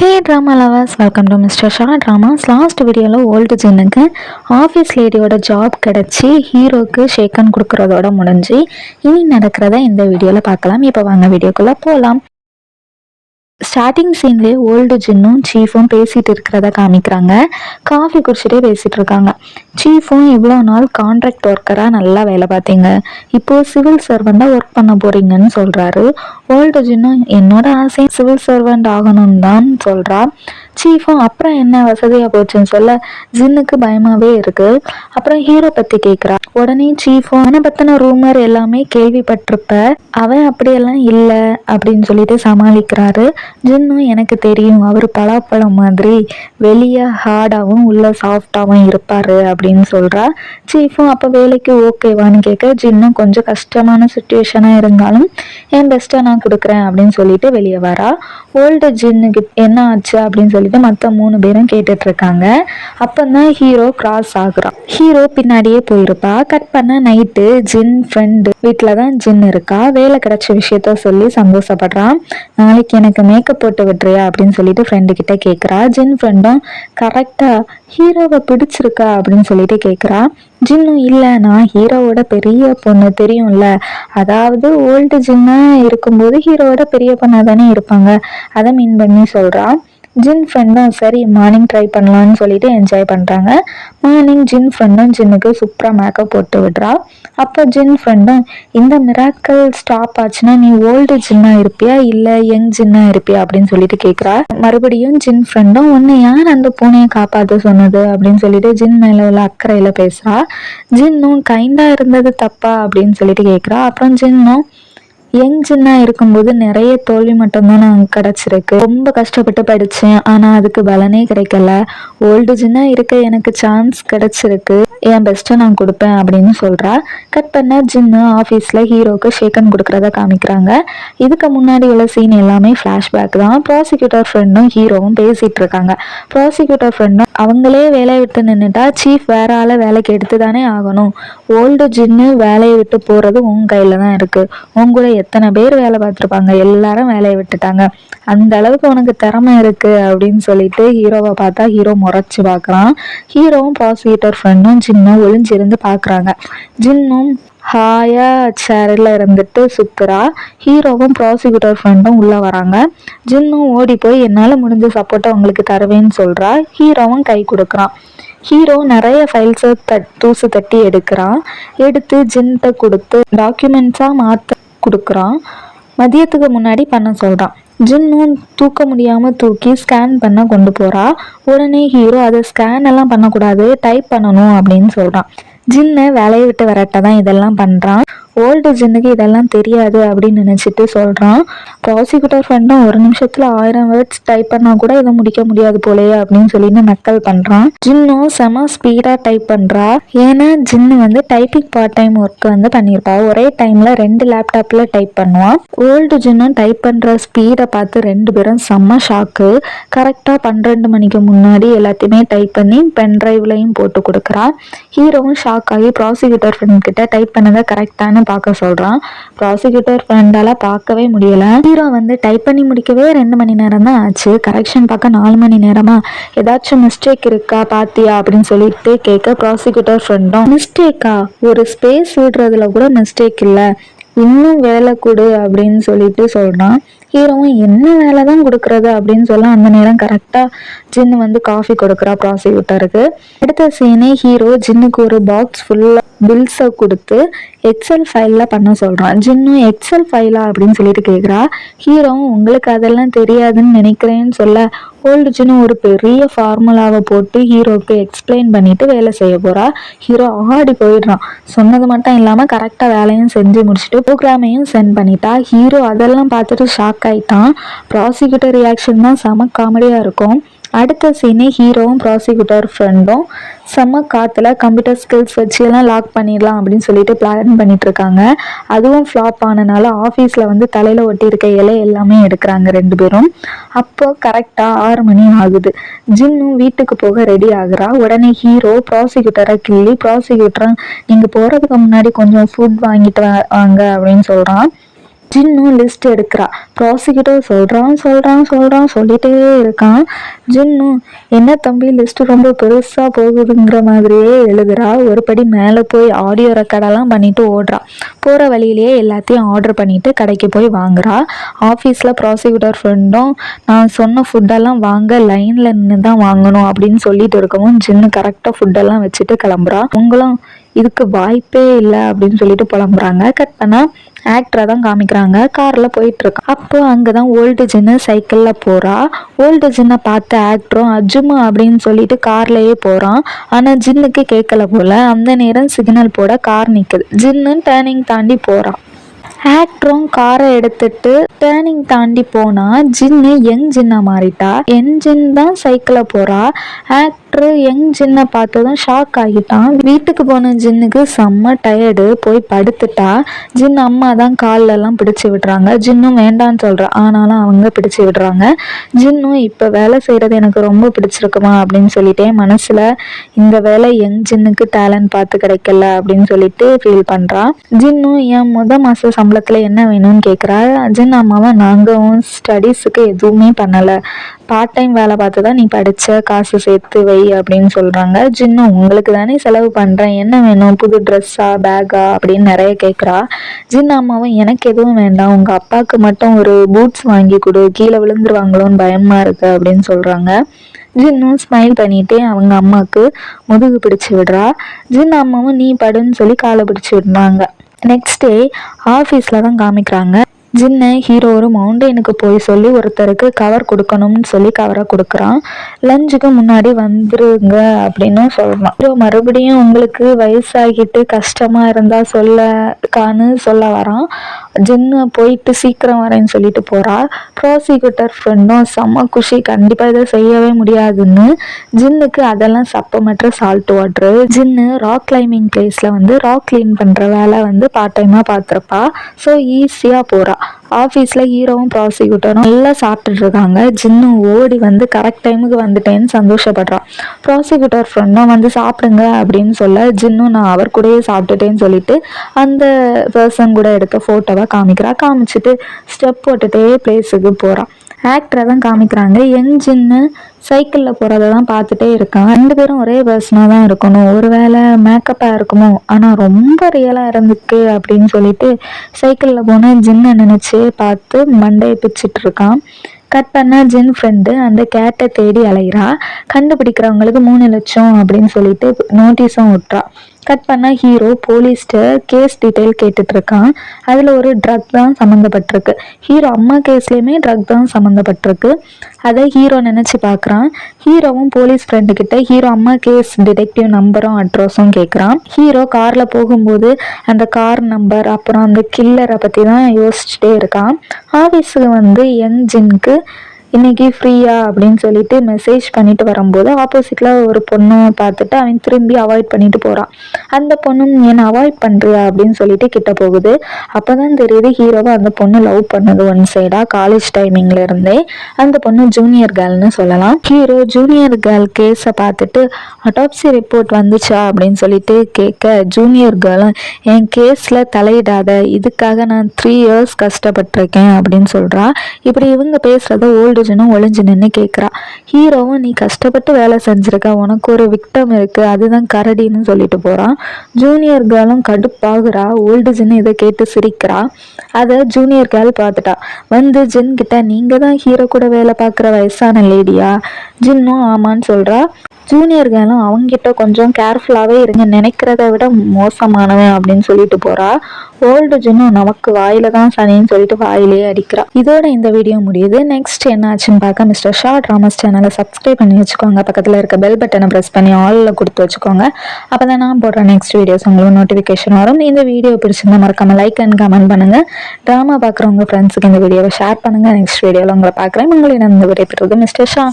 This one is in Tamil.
Hey drama lovers, welcome to mister Shah dramas. Last வீடியோவில் ஓல்டு ஜின்னுக்கு ஆஃபீஸ் லேடியோட ஜாப் கிடச்சி ஹீரோக்கு ஷேக்கன் கொடுக்குறதோட முடிஞ்சு இனி நடக்கிறத இந்த வீடியோவில் பார்க்கலாம். இப்போ வாங்க வீடியோக்குள்ளே போகலாம். ஸ்டார்டிங் சீன்லேயே ஓல்டு ஜின்னும் சீஃபும் பேசிட்டு இருக்கிறத காமிக்கிறாங்க. காஃபி குடிச்சிட்டே பேசிட்டு இருக்காங்க. சீஃபும் இவ்வளோ நாள் கான்ட்ராக்ட் ஒர்க்கராக நல்லா வேலை பார்த்தீங்க, இப்போது சிவில் சர்வெண்ட்டாக ஒர்க் பண்ண போறீங்கன்னு சொல்கிறாரு. ஓல்டு ஜின்னும் என்னோட ஆசை சிவில் சர்வெண்ட் ஆகணும்னு தான் சொல்கிறா. சீஃபும் அப்புறம் என்ன வசதியாக போச்சுன்னு சொல்ல ஜின்னுக்கு பயமாகவே இருக்கு. அப்புறம் ஹீரோ பற்றி கேட்குறா. உடனே சீஃபும் அவனை பற்றின ரூமர் எல்லாமே கேள்விப்பட்டிருப்ப, அவன் அப்படியெல்லாம் இல்லை அப்படின்னு சொல்லிட்டு சமாளிக்கிறாரு. ஜின்னும் எனக்கு தெரியும், அவர் பலாப்பழம் மாதிரி வெளியே ஹார்டாகவும் உள்ள சாஃப்டாகவும் இருப்பார் அப்படின்னு சொல்கிறா. சீஃபும் அப்போ வேலைக்கு ஓகேவான்னு கேட்க ஜின்னும் கொஞ்சம் கஷ்டமான சுச்சுவேஷனாக இருந்தாலும் என் பெஸ்ட்டாக நான் கொடுக்குறேன் அப்படின்னு சொல்லிட்டு வெளியே வரா. ஓல்டு ஜின்னுக்கு என்ன ஆச்சு அப்படின்னு சொல்லிட்டு மற்ற 3 பேரும் கேட்டுட்டு இருக்காங்க. அப்போதான் ஹீரோ கிராஸ் ஆகுறான். ஹீரோ பின்னாடியே போயிருப்பா. கட் பண்ண நைட்டு ஜின் ஃப்ரெண்டு வீட்டில் தான் ஜின் இருக்கா. வேலை கிடைச்ச விஷயத்த சொல்லி சந்தோஷப்படுறான். நாளைக்கு எனக்கு மேக்கப் போட்டு விட்டுறியா அப்படின்னு சொல்லிட்டு ஃப்ரெண்டு கிட்ட கேட்குறா. ஜின் ஃப்ரெண்டும் கரெக்டாக ஹீரோவை பிடிச்சிருக்கா அப்படின்னு சொல்லிட்டு கேட்குறா. ஜின்னும் இல்லை, நான் ஹீரோவோட பெரிய பொண்ணு தெரியும்ல, அதாவது ஓல்டு ஜின்னாக இருக்கும்போது ஹீரோவோட பெரிய பொண்ணாக தானே இருப்பாங்க, அதை மீன் பண்ணி சொல்கிறா. ஜின் ஃப்ரெண்டும் சரி மார்னிங் ட்ரை பண்ணலான்னு சொல்லிட்டு என்ஜாய் பண்ணுறாங்க. மார்னிங் ஜின் ஃப்ரெண்டும் ஜின்னுக்கு சூப்பராக மேக்கப் போட்டு விடுறா. அப்போ ஜின் ஃப்ரெண்டும் இந்த மிராக்கல் ஸ்டாப் ஆச்சுன்னா நீ ஓல்டு ஜின்னாக இருப்பியா இல்லை யங் ஜின்னாக இருப்பியா அப்படின்னு சொல்லிட்டு கேட்குறா. மறுபடியும் ஜின் ஃப்ரெண்டும் ஒன்று யார் அந்த பூனையை காப்பாற்ற சொன்னது அப்படின்னு சொல்லிட்டு ஜின் மேலே உள்ள அக்கறையில் பேசுகிறா. ஜின்னும் கைண்டாக இருந்தது தப்பா அப்படின்னு சொல்லிட்டு கேட்குறா. அப்புறம் ஜின்னும் யங் ஜின்னா இருக்கும்போது நிறைய தோல்வி மட்டும்தான் நான் கிடச்சிருக்கு, ரொம்ப கஷ்டப்பட்டு படித்தேன், ஆனால் அதுக்கு பலனே கிடைக்கல. ஓல்டு ஜின்னா இருக்க எனக்கு சான்ஸ் கிடச்சிருக்கு, என் பெஸ்ட்டை நான் கொடுப்பேன் அப்படின்னு சொல்கிறா. கட் பண்ண ஜின்னு ஆஃபீஸில் ஹீரோக்கு ஷேக்கன் கொடுக்குறத காமிக்கிறாங்க. இதுக்கு முன்னாடி உள்ள சீன் எல்லாமே ஃப்ளாஷ்பேக் தான். ப்ராசிக்யூட்டர் ஃப்ரெண்டும் ஹீரோவும் பேசிகிட்டு இருக்காங்க. ப்ராசிக்யூட்டர் ஃப்ரெண்டும் அவங்களே வேலையை விட்டு நின்றுட்டா சீஃப் வேற ஆளை வேலைக்கு எடுத்து தானே ஆகணும், ஓல்டு ஜின்னு வேலையை விட்டு போகிறது உன் கையில் தான் இருக்குது, உங்களோட எத்தனை பேர் வேலை பார்த்துருப்பாங்க, எல்லாரும் வேலையை விட்டுட்டாங்க, அந்த அளவுக்கு உனக்கு திறமை இருக்கு அப்படின்னு சொல்லிட்டு ஹீரோவை பார்த்தா ஹீரோ முறைச்சு பார்க்குறான். ஹீரோவும் ப்ராசிக்யூட்டர் ஃப்ரெண்டும் ஜின்னும் ஒளிஞ்சிருந்து பார்க்குறாங்க. ஜின்னும் ஹாயா சேரில் இருந்துட்டு சுத்துறா. ஹீரோவும் ப்ராசிக்யூட்டர் ஃப்ரெண்டும் உள்ளே வராங்க. ஜின்னும் ஓடி போய் என்னால் முடிஞ்ச சப்போர்ட்டை உங்களுக்கு தருவேன்னு சொல்கிறா. ஹீரோவும் கை கொடுக்குறான். ஹீரோ நிறைய ஃபைல்ஸை தூசு தட்டி எடுக்கிறான். எடுத்து ஜின்கிட்ட கொடுத்து டாக்குமெண்ட்ஸாக மாற்ற கொடுக்குறான். மதியத்துக்கு முன்னாடி பண்ண சொல்கிறான். ஜின்னும் தூக்க முடியாமல் தூக்கி ஸ்கேன் பண்ண கொண்டு போகிறா. உடனே ஹீரோ அதை ஸ்கேன் எல்லாம் பண்ணக்கூடாது, டைப் பண்ணணும் அப்படின்னு சொல்கிறான். ஜின்னை வேலையை விட்டு வரட்ட தான் இதெல்லாம் பண்ணுறான். ஓல்டு ஜின்னுக்கு இதெல்லாம் தெரியாது அப்படின்னு நினச்சிட்டு சொல்கிறான். ப்ராசிக்யூட்டர் ஃப்ரெண்டும் ஒரு நிமிஷத்தில் 1000 வேர்ட்ஸ் டைப் பண்ணால் கூட இதை முடிக்க முடியாது போலையே அப்படின்னு சொல்லிட்டு நக்கல் பண்ணுறான். ஜின்னும் செம ஸ்பீடாக டைப் பண்ணுறா. ஏன்னா ஜின்னு வந்து டைப்பிங் பார்ட் டைம் ஒர்க் வந்து பண்ணியிருப்பா. ஒரே டைமில் 2 லேப்டாப்பில் டைப் பண்ணுவான். ஓல்டு ஜின்னும் டைப் பண்ணுற ஸ்பீடை பார்த்து 2 பேரும் செம்ம ஷாக்கு. கரெக்டாக 12 மணிக்கு முன்னாடி எல்லாத்தையுமே டைப் பண்ணி பென் ட்ரைவ்லையும் போட்டு கொடுக்குறா. ஹீரோவும் ஷாக் ஆகி ப்ராசிக்யூட்டர் ஃப்ரெண்ட் கிட்ட டைப் பண்ணதை கரெக்டான பார்க்க சொல்றான். ப்ராசிக்யூட்டர் ஃப்ரெண்டால பார்க்கவே முடியல. ஹீரோ வந்து டைப் பண்ணி முடிக்கவே 2 மணி நேரம் தான் ஆச்சு, கரெக்ஷன் பார்க்க 4 மணி நேரமா, ஏதாச்சும் மிஸ்டேக் இருக்கா பாத்தியா அப்படின்னு சொல்லிட்டு கேட்க ப்ராசிக்யூட்டர் ஃப்ரெண்டும் மிஸ்டேக்கா, ஒரு ஸ்பேஸ் விடுறதுல கூட மிஸ்டேக் இல்லை, இன்னும் வேலை கொடு அப்படின்னு சொல்லிட்டு சொல்றான். ஹீரோவும் என்ன வேலை தான் கொடுக்குறது அப்படின்னு சொல்ல அந்த நேரம் கரெக்டாக ஜின்னு வந்து காஃபி கொடுக்குறா ப்ராசிக்யூட்டருக்கு. அடுத்த சீனே ஹீரோ ஜின்னுக்கு ஒரு பாக்ஸ் ஃபுல்லாக பில்ஸை கொடுத்து எக்ஸல் ஃபைலில் பண்ண சொல்கிறான். ஜின்னும் எக்ஸல் ஃபைலா அப்படின்னு சொல்லிட்டு கேட்குறா. ஹீரோவும் உங்களுக்கு அதெல்லாம் தெரியாதுன்னு நினைக்கிறேன்னு சொல்ல ஓல்டு ஜின்னு ஒரு பெரிய ஃபார்முலாவை போட்டு ஹீரோவுக்கு எக்ஸ்பிளைன் பண்ணிட்டு வேலை செய்ய போகிறா. ஹீரோ ஆடி போயிடுறான். சொன்னது மட்டும் இல்லாமல் கரெக்டாக வேலையும் செஞ்சு முடிச்சுட்டு ப்ரோக்ராமையும் சென்ட் பண்ணிட்டா. ஹீரோ அதெல்லாம் பார்த்துட்டு ஷாக் ஆயிட்டான். ப்ராசிக்யூட்டர் ரியாக்ஷன் தான் செம காமெடியாக இருக்கும். அடுத்த சீனே ஹீரோவும் ப்ராசிக்யூட்டர் ஃப்ரெண்டும் செம்ம காற்றுல கம்ப்யூட்டர் ஸ்கில்ஸ் வச்சு எல்லாம் லாக் பண்ணிடலாம் அப்படின்னு சொல்லிட்டு பிளான் பண்ணிட்டு இருக்காங்க. அதுவும் ஃப்ளாப் ஆனனால ஆஃபீஸில் வந்து தலையில் ஒட்டியிருக்க இலை எல்லாமே எடுக்கிறாங்க 2 பேரும். அப்போ கரெக்டாக 6 மணி ஆகுது. ஜின்னும் வீட்டுக்கு போக ரெடி ஆகுறா. உடனே ஹீரோ ப்ராசிக்யூட்டரை கிள்ளி ப்ராசிக்யூட்டரை நீங்கள் போகிறதுக்கு முன்னாடி கொஞ்சம் ஃபுட் வாங்கிட்டு வாங்க அப்படின்னு சொல்கிறான். ஜின்னும் லிஸ்ட் எடுக்கிறா. ப்ராசிக்யூட்டர் சொல்லிட்டே இருக்கான். ஜின்னும் என்ன தம்பி லிஸ்ட் ரொம்ப பெருசா போகுதுங்கிற மாதிரியே எழுதுறா. ஒரு படி மேலே போய் ஆடியோ ரெக்கார்டெல்லாம் பண்ணிட்டு ஓடுறா. போற வழியிலேயே எல்லாத்தையும் ஆர்டர் பண்ணிட்டு கடைக்கு போய் வாங்குறா. ஆஃபீஸில் ப்ராசிக்யூட்டர் ஃப்ரெண்டும் நான் சொன்ன ஃபுட்டெல்லாம் வாங்க லைனில் நின்று தான் வாங்கணும் அப்படின்னு சொல்லிட்டு இருக்கவும் ஜின்னு கரெக்டாக ஃபுட்டெல்லாம் வச்சுட்டு கிளம்புறா. உங்களும் இதுக்கு வாய்ப்பே இல்லை அப்படின்னு சொல்லிட்டு புலம்புறாங்க. கட் பண்ணா ஆக்டரை தான் காமிக்கிறாங்க. காரில் போயிட்டு இருக்கா. அப்போ அங்கதான் ஓல்டு ஜின்னு சைக்கிளில் போறா. ஓல்டு ஜின்னை பார்த்த ஆக்டரும் அஜுமா அப்படின்னு சொல்லிட்டு கார்லயே போறான். ஆனா ஜின்னுக்கு கேட்கல போல. அந்த நேரம் சிக்னல் போட கார் நிக்குது. ஜின்னு டேர்னிங் தாண்டி போறான். ஆக்டரும் காரை எடுத்துட்டு டேர்னிங் தாண்டி போனா ஜின்னு யங் ஜின்னா மாறிட்டா. யங் ஜின் தான் சைக்கிளை போறா. ஆக்டர் யங் ஜின்னை பார்த்ததும் ஷாக் ஆகிட்டான். வீட்டுக்கு போன ஜின்னுக்கு செம்ம டயர்டு. போய் படுத்துட்டா. ஜின் அம்மா தான் கால்லெல்லாம் பிடிச்சி விடுறாங்க. ஜின்னும் வேண்டான்னு சொல்றா. ஆனாலும் அவங்க பிடிச்சி விடுறாங்க. ஜின்னும் இப்போ வேலை செய்யறது எனக்கு ரொம்ப பிடிச்சிருக்குமா அப்படின்னு சொல்லிட்டே மனசுல இந்த வேலை யங் ஜின்னுக்கு டேலண்ட் பார்த்து கிடைக்கல அப்படின்னு சொல்லிட்டு ஃபீல் பண்றான். ஜின்னும் என் மாச சம்பளத்துல என்ன வேணும்னு கேட்குறா. ஜின் அம்மாவை நாங்கள் ஸ்டடீஸுக்கு எதுவுமே பண்ணலை, பார்ட் டைம் வேலை பார்த்து தான் நீ படித்த காசு சேர்த்து வை அப்படின்னு சொல்கிறாங்க. ஜின்னு உங்களுக்கு தானே செலவு பண்ணுறேன், என்ன வேணும், புது ட்ரெஸ்ஸா பேக்கா அப்படின்னு நிறைய கேட்குறா. ஜின் அம்மாவும் எனக்கு எதுவும் வேண்டாம், உங்கள் அப்பாவுக்கு மட்டும் ஒரு பூட்ஸ் வாங்கி கொடு, கீழே விழுந்துருவாங்களோன்னு பயமாக இருக்கு அப்படின்னு சொல்கிறாங்க. ஜின்னும் ஸ்மைல் பண்ணிட்டு அவங்க அம்மாவுக்கு முதுகு பிடிச்சி விடுறா. ஜின் அம்மாவும் நீ படுன்னு சொல்லி காலை பிடிச்சி விடுறாங்க. நெக்ஸ்ட் டே ஆஃபீஸில் தான் காமிக்கிறாங்க. ஜின்னு ஹீரோ ஒரு மவுண்டெயினுக்கு போய் சொல்லி ஒருத்தருக்கு கவர் கொடுக்கணும்னு சொல்லி கவரை கொடுக்குறான். லஞ்சுக்கு முன்னாடி வந்துருங்க அப்படின்னு சொல்கிறான். ஹீரோ மறுபடியும் உங்களுக்கு வயசாகிட்டு கஷ்டமாக இருந்தால் சொல்ல வரான். ஜின்னு போயிட்டு சீக்கிரம் வரேன்னு சொல்லிட்டு போகிறா. ப்ராசிக்யூட்டர் ஃப்ரெண்டும் செம்ம குஷி, கண்டிப்பாக இதை செய்யவே முடியாதுன்னு. ஜின்னுக்கு அதெல்லாம் சப்பமற்ற சால்ட் வாட்ரு. ஜின்னு ராக் கிளைம்பிங் பிளேஸில் ராக் கிளீன் பண்ணுற வேலை பார்ட் டைமாக பார்த்துருப்பா. ஸோ ஈஸியாக போகிறா. ஆஃபீஸில் ஹீரோவும் ப்ராசிக்யூட்டரும் எல்லாம் சாப்பிட்டுட்டு இருக்காங்க. ஜின்னு ஓடி கரெக்ட் டைமுக்கு வந்துட்டேன்னு சந்தோஷப்படுறான். ப்ராசிக்யூட்டர் ஃப்ரெண்டும் சாப்பிடுங்க அப்படின்னு சொல்ல ஜின்னும் நான் அவர் கூடயே சாப்பிட்டுட்டேன்னு சொல்லிட்டு அந்த பர்சன் கூட எடுத்த ஃபோட்டோவை காமிச்சிட்டு ஸ்டெப் போட்டுட்டே பிளேஸுக்கு போகிறான். ஆக்டரை தான் காமிக்கிறாங்க. யங் ஜின்னு சைக்கிளில் போகிறத தான் பார்த்துட்டே இருக்கான். 2 பேரும் ஒரே பர்சனாக தான் இருக்கணும், ஒருவேளை மேக்கப்பாக இருக்குமோ, ஆனால் ரொம்ப ரியலாக இருந்துக்கு அப்படின்னு சொல்லிட்டு சைக்கிளில் போன ஜின்னை நினச்சே பார்த்து மண்டையை பிச்சுட்டு இருக்கான். கட் பண்ண ஜின் ஃப்ரெண்டு அந்த கேட்டை தேடி அலைகிறா. கண்டுபிடிக்கிறவங்களுக்கு 3 லட்சம் அப்படின்னு சொல்லிட்டு நோட்டீஸும் விட்றா. கட் பண்ண ஹீரோ போலீஸ்ட்டு கேஸ் டீட்டெயில் கேட்டுட்டு இருக்கான். அதில் ஒரு ட்ரக் தான் சம்மந்தப்பட்டிருக்கு. ஹீரோ அம்மா கேஸ்லேயுமே ட்ரக் தான் சம்மந்தப்பட்டிருக்கு. அதை ஹீரோ நினச்சி பார்க்குறான். ஹீரோவும் போலீஸ் ஃப்ரெண்டு கிட்ட ஹீரோ அம்மா கேஸ் டிடெக்டிவ் நம்பரும் அட்ரஸும் கேட்குறான். ஹீரோ காரில் போகும்போது அந்த கார் நம்பர் அப்புறம் அந்த கில்லரை பற்றி தான் யோசிச்சுட்டே இருக்கான். ஆஃபீஸுக்கு யங் ஜின்க்கு இன்னைக்கு ஃப்ரீயா அப்படின்னு சொல்லிட்டு மெசேஜ் பண்ணிட்டு வரும்போது ஆப்போசிட்ல ஒரு பொண்ணை பார்த்துட்டு அவன் திரும்பி அவாய்ட் பண்ணிட்டு போறான். அந்த பொண்ணும் என்ன அவாய்ட் பண்றியா அப்படின்னு சொல்லிட்டு கிட்ட போகுது. அப்பதான் தெரியுது ஹீரோவை அந்த பொண்ணு லவ் பண்ணது ஒன் சைடா. காலேஜ் டைமிங்ல இருந்தே அந்த பொண்ணு ஜூனியர் கேர்ள்னு சொல்லலாம். ஹீரோ ஜூனியர் கேர்ள் கேஸை பார்த்துட்டு அட்டாப்சி ரிப்போர்ட் வந்துச்சா அப்படின்னு சொல்லிட்டு கேட்க ஜூனியர் கேர்ளும் என் கேஸ்ல தலையிடாத, இதுக்காக நான் 3 years கஷ்டப்பட்டிருக்கேன் அப்படின்னு சொல்றா. இப்படி இவங்க பேசுறத ஓல்டு ஒளிஞ்சு நின்று கேட்குறா. ஹீரோவும் நீ கஷ்டப்பட்டு வேலை செஞ்சிருக்க, உனக்கு ஒரு விக்டம் இருக்கு, அதுதான் கரடின்னு சொல்லிட்டு போறான். ஜூனியர் கேர்ளும் கடுப்பாகுறா. ஓல்டு ஜின்னு இதை கேட்டு சிரிக்கிறா. அதை ஜூனியர் கேர்ள் பார்த்துட்டா. ஜின் கிட்ட நீங்க தான் ஹீரோ கூட வேலை பார்க்குற வயசான லேடியா? ஜின்னும் ஆமான்னு சொல்றா. ஜூனியர் கேர்ளும் அவங்ககிட்ட கொஞ்சம் கேர்ஃபுல்லாகவே இருங்க, நினைக்கிறத விட மோசமானவன் அப்படின்னு சொல்லிட்டு போறா. ஓல்டு ஜின்னும் நமக்கு வாயில தான் சனின்னு சொல்லிட்டு வாயிலேயே அடிக்கிறா. இதோட இந்த வீடியோ முடியுது. நெக்ஸ்ட் என்ன ஆச்சுன்னு பார்க்க மிஸ்டர் ஷா ட்ராமாஸ் சேனலை சப்ஸ்கிரைப் பண்ணி வச்சுக்கோங்க. பக்கத்தில் இருக்க பெல் பட்டனை ப்ரெஸ் பண்ணி ஆலில் கொடுத்து வச்சுக்கோங்க. அப்போ தான் நான் போடுற நெக்ஸ்ட் வீடியோஸ் உங்களுக்கு நோட்டிஃபிகேஷன் வரும். இந்த வீடியோ பிடிச்சிருந்தா மறக்காம லைக் அண்ட் கமெண்ட் பண்ணுங்க. ட்ராமா பார்க்குறவங்க ஃப்ரெண்ட்ஸுக்கு இந்த வீடியோவை ஷேர் பண்ணுங்க. நெக்ஸ்ட் வீடியோவில் உங்களை பார்க்குறேன். உங்களை நான் விடைபெறுவது மிஸ்டர் ஷா.